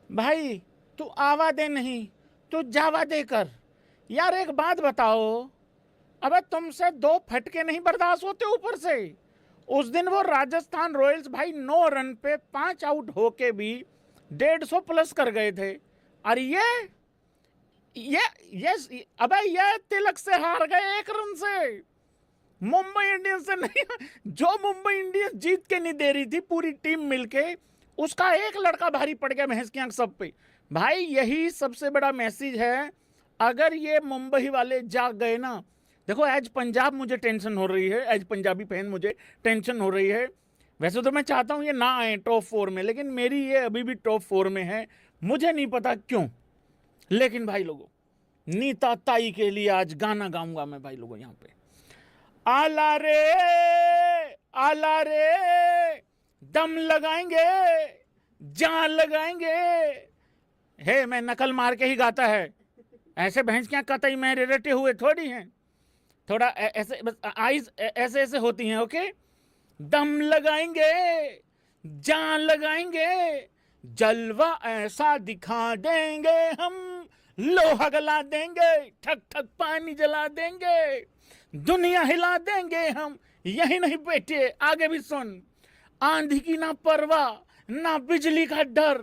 भाई तू आवा दे नहीं, तू जावा दे कर। यार एक बात बताओ, अबे तुमसे दो फटके नहीं बर्दाश्त होते ऊपर से। उस दिन वो राजस्थान रॉयल्स भाई 9 रन पे 5 आउट होके भी 150 प्लस कर गए थे। और ये अबे ये तिलक से हार गए 1 रन से। मुंबई इंडियंस से नहीं, जो मुंबई इंडियंस जीत के नहीं दे रही थी पूरी टीम मिलके, उसका एक लड़का भारी पड़ गया भैंस की आंख सब पे। भाई यही सबसे बड़ा मैसेज है। अगर ये मुंबई वाले जाग गए ना, देखो एज पंजाब मुझे टेंशन हो रही है, एज पंजाबी फैन मुझे टेंशन हो रही है। वैसे तो मैं चाहता हूं ये ना आए टॉप 4 में, लेकिन मेरी ये अभी भी टॉप 4 में है। मुझे नहीं पता क्यों, लेकिन भाई लोगों, नीता ताई के लिए आज गाना गाऊंगा मैं भाई लोगों यहाँ पे। आला रे, आला रे, दम लगाएंगे, जान लगाएंगे। हे मैं नकल मार के ही गाता है, ऐसे भैंस क्या कतई मेरे रटे हुए थोड़ी हैं। थोड़ा ऐसे बस आईज ऐसे ऐसे होती हैं। ओके, दम लगाएंगे, जान लगाएंगे, जलवा ऐसा दिखा देंगे हम, लोहा गला देंगे, ठक ठक पानी जला देंगे, दुनिया हिला देंगे हम। यही नहीं बेटे, आगे भी सुन। आंधी की ना परवाह, ना बिजली का डर,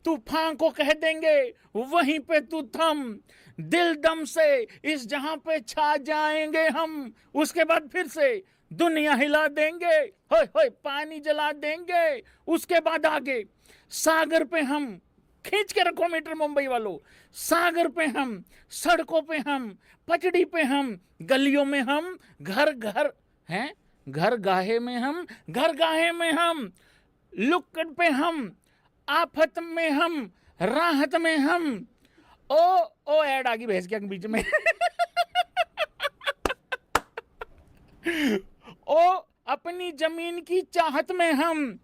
तूफान को कह देंगे वहीं पे तू थम। दिल दम से इस जहां पे छा जाएंगे हम, उसके बाद फिर से दुनिया हिला देंगे, होय होय पानी जला देंगे। उसके बाद आगे सागर पे हम, खींच के रखो मीटर मुंबई वालों, सागर पे हम, सड़कों पे हम, पचड़ी पे हम, गलियों में हम, घर घर हैं, घर गाहे में हम, घर गाहे में हम, लुक्कड़ पे हम, आफत में हम, राहत में हम। ओ ऐड आ गई भैंस के बीच में। ओ अपनी जमीन की चाहत में हम,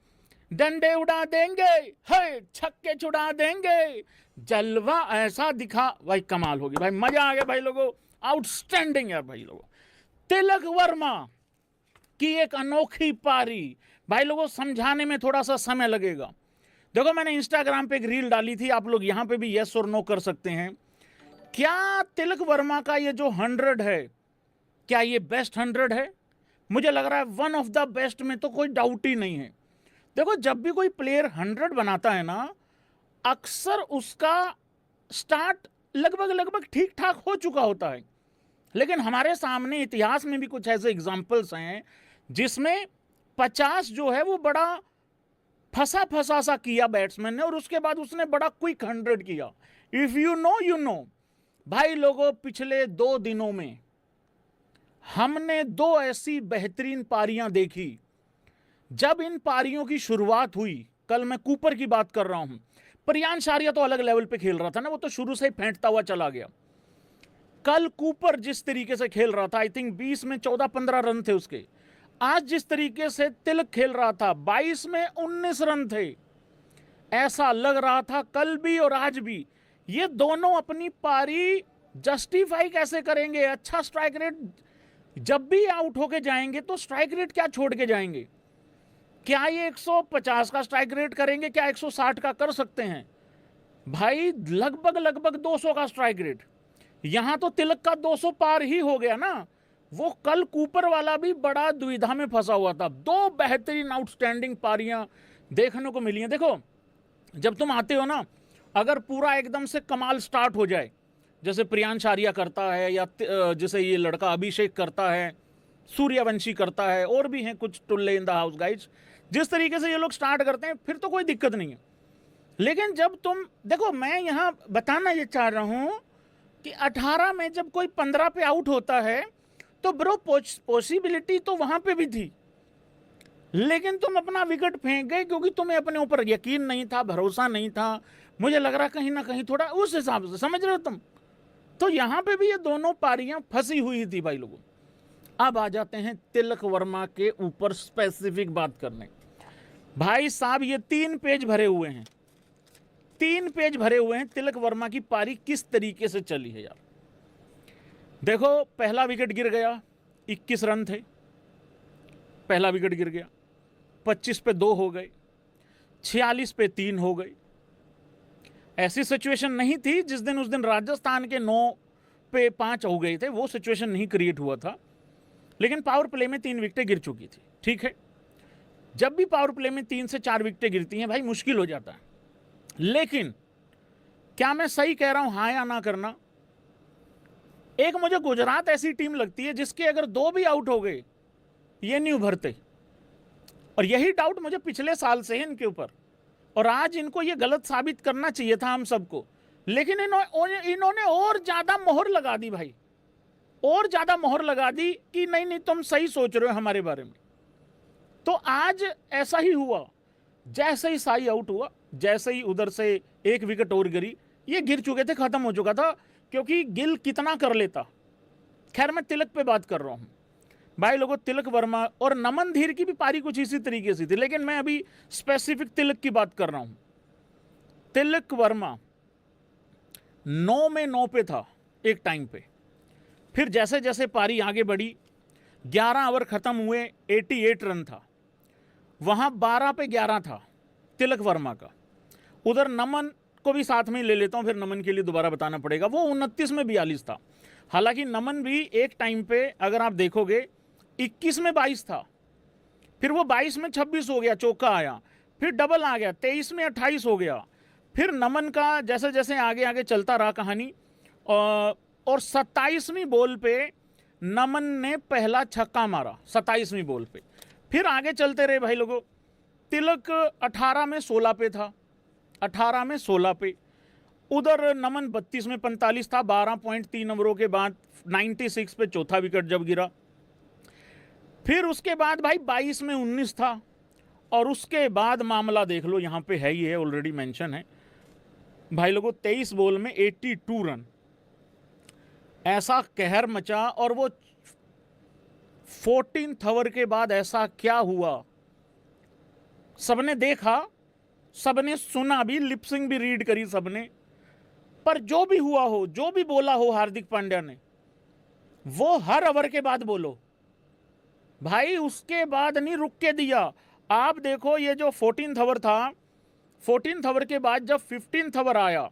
डंडे उड़ा देंगे, है छक्के छुड़ा देंगे, जलवा ऐसा दिखा। भाई कमाल होगी भाई, मजा आ गया भाई लोगों, आउटस्टैंडिंग है भाई लोगों। तिलक वर्मा की एक अनोखी पारी भाई लोगों, समझाने में थोड़ा सा समय लगेगा। देखो मैंने इंस्टाग्राम पे एक रील डाली थी, आप लोग यहां पे भी यस और नो कर सकते हैं। क्या तिलक वर्मा का ये जो 100 है, क्या ये बेस्ट 100 है? मुझे लग रहा है वन ऑफ द बेस्ट में तो कोई डाउट ही नहीं है। देखो जब भी कोई प्लेयर 100 बनाता है ना, अक्सर उसका स्टार्ट लगभग लगभग ठीक ठाक हो चुका होता है। लेकिन हमारे सामने इतिहास में भी कुछ ऐसे एग्जाम्पल्स हैं जिसमें 50 जो है वो बड़ा फंसा फंसा सा किया बैट्समैन ने, और उसके बाद उसने बड़ा क्विक 100 किया। If you know you know. भाई लोगों पिछले 2 दिनों में हमने 2 ऐसी बेहतरीन पारियां देखी। जब इन पारियों की शुरुआत हुई, कल मैं कूपर की बात कर रहा हूं, प्रियांश आर्या तो अलग लेवल पे खेल रहा था ना, वो तो शुरू से ही फेंटता हुआ चला गया। कल कूपर जिस तरीके से खेल रहा था, आई थिंक 20 में 14-15 रन थे उसके। आज जिस तरीके से तिलक खेल रहा था, 22 में 19 रन थे। ऐसा लग रहा था कल भी और आज भी ये दोनों अपनी पारी जस्टिफाई कैसे करेंगे। अच्छा स्ट्राइक रेट, जब भी आउट होके जाएंगे तो स्ट्राइक रेट क्या छोड़ के जाएंगे? क्या ये 150 का स्ट्राइक रेट करेंगे? क्या 160 का कर सकते हैं? भाई लगभग लगभग 200 का स्ट्राइक रेट। यहां तो तिलक का 200 पार ही हो गया ना। वो कल कूपर वाला भी बड़ा दुविधा में फंसा हुआ था। 2 बेहतरीन आउटस्टैंडिंग पारियां देखने को मिली हैं। देखो जब तुम आते हो ना, अगर पूरा एकदम से कमाल स्टार्ट हो जाए, जैसे प्रियांश आर्या करता है, या जैसे ये लड़का अभिषेक करता है, सूर्यवंशी करता है, और भी हैं कुछ टुल्ले इन द हाउस गाइज, जिस तरीके से ये लोग स्टार्ट करते हैं फिर तो कोई दिक्कत नहीं है। लेकिन जब तुम देखो, मैं यहां बताना ये चाह रहा हूं कि 18 में जब कोई 15 पे आउट होता है तो ब्रो पॉसिबिलिटी तो वहां पे भी थी, लेकिन तुम अपना विकेट फेंक गए क्योंकि तुम्हें अपने ऊपर यकीन नहीं था, भरोसा नहीं था। मुझे लग रहा कहीं ना कहीं थोड़ा उस हिसाब से, समझ रहे हो तुम? तो यहां पे भी ये दोनों पारियां फंसी हुई थी भाई लोगों। अब आ जाते हैं तिलक वर्मा के ऊपर स्पेसिफिक बात करने। भाई साहब ये 3 पेज भरे हुए हैं, 3 पेज भरे हुए हैं तिलक वर्मा की पारी किस तरीके से चली है यार। देखो पहला विकेट गिर गया, 21 रन थे, पहला विकेट गिर गया। 25 पे 2 हो गए, 46 पे 3 हो गए। ऐसी सिचुएशन नहीं थी जिस दिन उस दिन राजस्थान के 9 पे 5 हो गए थे, वो सिचुएशन नहीं क्रिएट हुआ था, लेकिन पावर प्ले में 3 विकेटें गिर चुकी थी। ठीक है, जब भी पावर प्ले में 3 से 4 विकेटें गिरती हैं भाई मुश्किल हो जाता है। लेकिन क्या मैं सही कह रहा हूं, हाँ या ना करना? एक मुझे गुजरात ऐसी टीम लगती है जिसके अगर 2 भी आउट हो गए ये नहीं उभरते, और यही डाउट मुझे पिछले साल से है इनके ऊपर, और आज इनको ये गलत साबित करना चाहिए था हम सबको, लेकिन इन्होंने और ज्यादा मोहर लगा दी भाई, और ज्यादा मोहर लगा दी कि नहीं नहीं तुम सही सोच रहे हो हमारे बारे में। तो आज ऐसा ही हुआ, जैसे ही साई आउट हुआ, जैसे ही उधर से 1 विकेट और गिरी, ये गिर चुके थे, खत्म हो चुका था, क्योंकि गिल कितना कर लेता। खैर मैं तिलक पे बात कर रहा हूं भाई लोगों, तिलक वर्मा और नमन धीर की भी पारी कुछ इसी तरीके से थी, लेकिन मैं अभी स्पेसिफिक तिलक की बात कर रहा हूं। तिलक वर्मा 9 में 9 पे था एक टाइम पे, फिर जैसे जैसे पारी आगे बढ़ी, 11 ओवर खत्म हुए, 88 रन था, वहां 12 पे 11 था तिलक वर्मा का। उधर नमन को भी साथ में ले लेता हूं, फिर नमन के लिए दोबारा बताना पड़ेगा, वो 29 में 42 था। हालांकि नमन भी एक टाइम पे अगर आप देखोगे 21 में 22 था, फिर वो 22 में 26 हो गया, चौका आया, फिर डबल आ गया, 23 में 28 हो गया, फिर नमन का जैसे जैसे आगे आगे चलता रहा कहानी, और 27वीं बॉल पे नमन ने पहला छक्का मारा, 27वीं बॉल पे। फिर आगे चलते रहे भाई लोगों, तिलक 18 में 16 पे था, 18 में 16 पे, उधर नमन 32 में 45 था, 12.3 ओवरों के बाद 96 पे चौथा विकेट जब गिरा। फिर उसके बाद भाई 22 में 19 था, और उसके बाद मामला देख लो, यहां पे है ही है, ऑलरेडी मेंशन है भाई लोगों, 23 बॉल में 82 रन, ऐसा कहर मचा। और वो 14th ओवर के बाद ऐसा क्या हुआ, सबने देखा, सबने सुना भी, लिपसिंग भी रीड करी सबने, पर जो भी हुआ हो, जो भी बोला हो हार्दिक पांड्या ने, वो हर ओवर के बाद बोलो भाई, उसके बाद नहीं रुक के दिया। आप देखो ये जो 14th ओवर था, 14th ओवर के बाद जब 15th ओवर आया,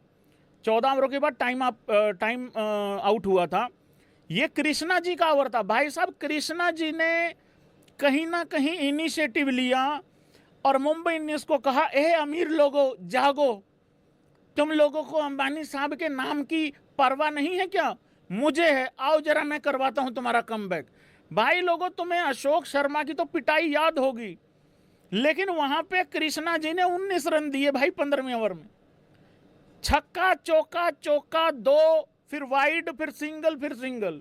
14 ओवरों के बाद टाइम आउट हुआ था, ये कृष्णा जी का ओवर था भाई साहब। कृष्णा जी ने कहीं ना कहीं इनिशिएटिव लिया और मुंबई इंडियंस को कहा, ए अमीर लोगों जागो, तुम लोगों को अंबानी साहब के नाम की परवाह नहीं है क्या? मुझे है, आओ जरा मैं करवाता हूं तुम्हारा कमबैक। भाई लोगों, तुम्हें अशोक शर्मा की तो पिटाई याद होगी, लेकिन वहां पे कृष्णा जी ने 19 रन दिए भाई 15वें ओवर में, छक्का चौका, चौका 2, फिर वाइड, फिर सिंगल, फिर सिंगल।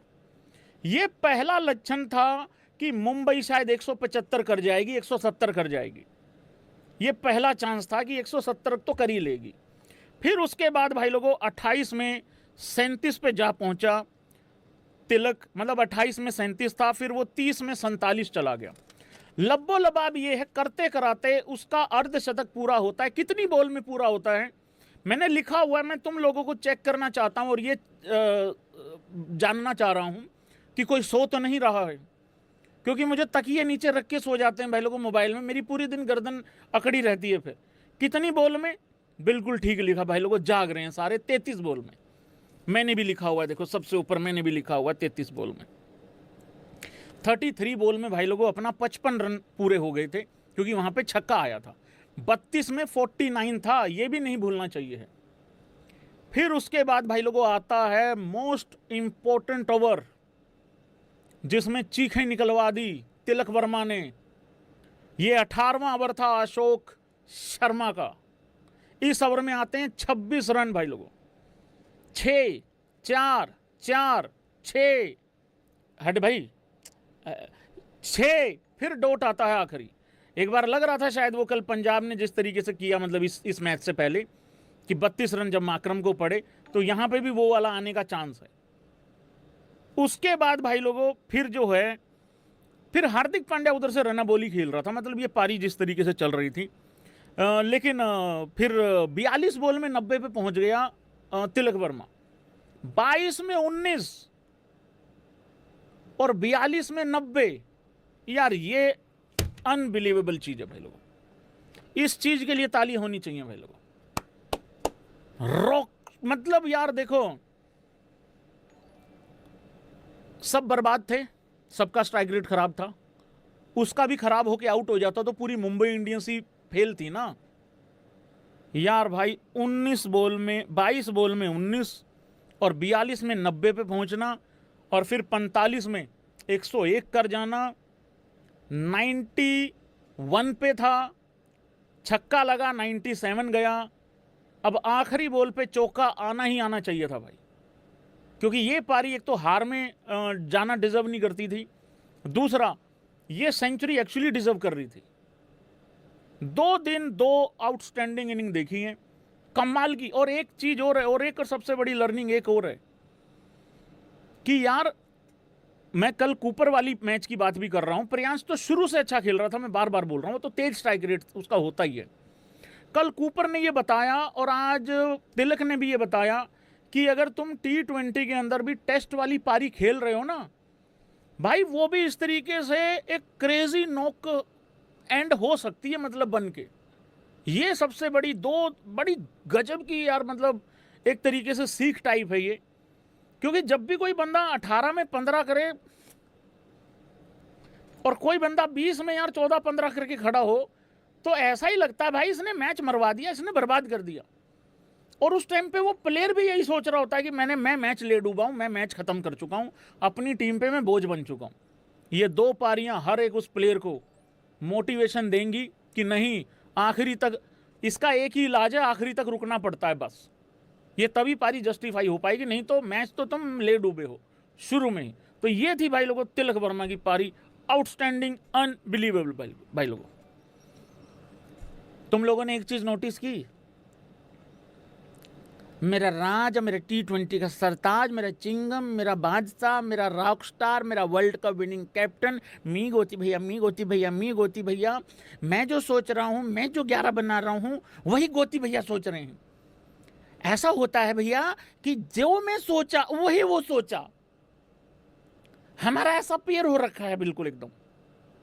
ये पहला लक्षण था कि मुंबई शायद 175 कर जाएगी, 170 कर जाएगी। ये पहला चांस था कि 170 तो कर ही लेगी। फिर उसके बाद भाई लोगों 28 में 37 पे जा पहुंचा तिलक, मतलब 28 में 37 था, फिर वो 30 में 47 चला गया। लब्बो लबाब ये है, करते कराते उसका अर्धशतक पूरा होता है। कितनी बॉल में पूरा होता है मैंने लिखा हुआ है, मैं तुम लोगों को चेक करना चाहता हूं, और ये जानना चाह रहा हूं कि कोई सो तो नहीं रहा है, क्योंकि मुझे तकिए नीचे रख के सो जाते हैं भाई लोगों मोबाइल में, मेरी पूरी दिन गर्दन अकड़ी रहती है। फिर कितनी बॉल में, बिल्कुल ठीक लिखा भाई लोगों, जाग रहे हैं सारे, 33 बॉल में। मैंने भी लिखा हुआ है, देखो सबसे ऊपर मैंने भी लिखा हुआ है 33 बॉल में। 33 बॉल में भाई लोगों अपना 55 रन पूरे हो गए थे, क्योंकि वहां पे छक्का आया था। 32 में 49 था, ये भी नहीं भूलना चाहिए है। फिर उसके बाद भाई लोगों आता है मोस्ट इंपॉर्टेंट ओवर, जिसमें चीखें निकलवा दी तिलक वर्मा ने। ये 18वां ओवर था अशोक शर्मा का। इस ओवर में आते हैं 26 रन भाई लोगों, 6 4 4 6 हट भाई 6, फिर डॉट आता है आखिरी। एक बार लग रहा था शायद वो कल पंजाब ने जिस तरीके से किया, मतलब इस मैच से पहले, कि 32 रन जब माकरम को पड़े, तो यहां पे भी वो वाला आने का चांस है। उसके बाद भाई लोगों फिर जो है, फिर हार्दिक पांड्या उधर से रना बोली खेल रहा था, मतलब ये पारी जिस तरीके से चल रही थी, लेकिन फिर 42 बॉल में 90 पे पहुंच गया तिलक वर्मा। 22 में 19 और 42 में 90, यार ये अनबिलीवेबल चीज है भाई लोगों। इस चीज के लिए ताली होनी चाहिए भाई लोगों। रॉक, मतलब यार देखो, सब बर्बाद थे, सबका स्ट्राइक रेट खराब था, उसका भी खराब होके आउट हो जाता तो पूरी मुंबई इंडियंस ही फेल थी ना यार भाई। 19 बॉल में 22 बॉल में 19 और 42 में 90 पे पहुंचना और फिर 45 में 101 कर जाना, 91 पे था, छक्का लगा, 97 गया। अब आखिरी बॉल पे चौका आना ही आना चाहिए था भाई, क्योंकि ये पारी एक तो हार में जाना डिजर्व नहीं करती थी, दूसरा ये सेंचुरी एक्चुअली डिजर्व कर रही थी। 2 दिन 2 आउटस्टैंडिंग इनिंग देखी है कमाल की। और एक चीज और है, और एक और सबसे बड़ी लर्निंग एक और है कि यार मैं कल कूपर वाली मैच की बात भी कर रहा हूं, प्रियांश तो शुरू से अच्छा खेल रहा था, मैं बार बार बोल रहा हूं, तो तेज स्ट्राइक रेट उसका होता ही है। कल कूपर ने ये बताया और आज तिलक ने भी ये बताया कि अगर तुम T20 के अंदर भी टेस्ट वाली पारी खेल रहे हो ना भाई, वो भी इस तरीके से एक क्रेजी नॉक एंड हो सकती है, मतलब बन के। ये सबसे बड़ी बड़ी गजब की यार, मतलब एक तरीके से सीख टाइप है ये, क्योंकि जब भी कोई बंदा 18 में 15 करे और कोई बंदा 20 में यार 14-15 करके खड़ा हो, तो ऐसा ही लगता है भाई इसने मैच मरवा दिया, इसने बर्बाद कर दिया। और उस टाइम पे वो प्लेयर भी यही सोच रहा होता है कि मैं मैच ले डूबा हूं, मैं मैच खत्म कर चुका हूं, अपनी टीम पे मैं बोझ बन चुका हूं। ये 2 पारियां हर एक उस प्लेयर को मोटिवेशन देंगी कि नहीं, आखिरी तक इसका एक ही इलाज है, आखिरी तक रुकना पड़ता है बस। ये तभी पारी जस्टिफाई हो पाएगी, नहीं तो मैच तो तुम ले डूबे हो शुरू में ही। तो ये थी भाई लोगों तिलक वर्मा की पारी, आउटस्टैंडिंग, अनबिलीवेबल भाई लोगों। तुम लोगों ने एक चीज नोटिस की, मेरा राज, मेरा T20 का सरताज, मेरा चिंगम, मेरा बादशाह, मेरा रॉक स्टार, मेरा वर्ल्ड कप विनिंग कैप्टन, मी गोती भैया, मी गोती भैया, मी गोती भैया, मैं जो सोच रहा हूं, मैं जो 11 बना रहा हूं, वही गोती भैया सोच रहे हैं। ऐसा होता है भैया कि जो मैं सोचा वही वो सोचा, हमारा ऐसा पेयर हो रखा है बिल्कुल एकदम।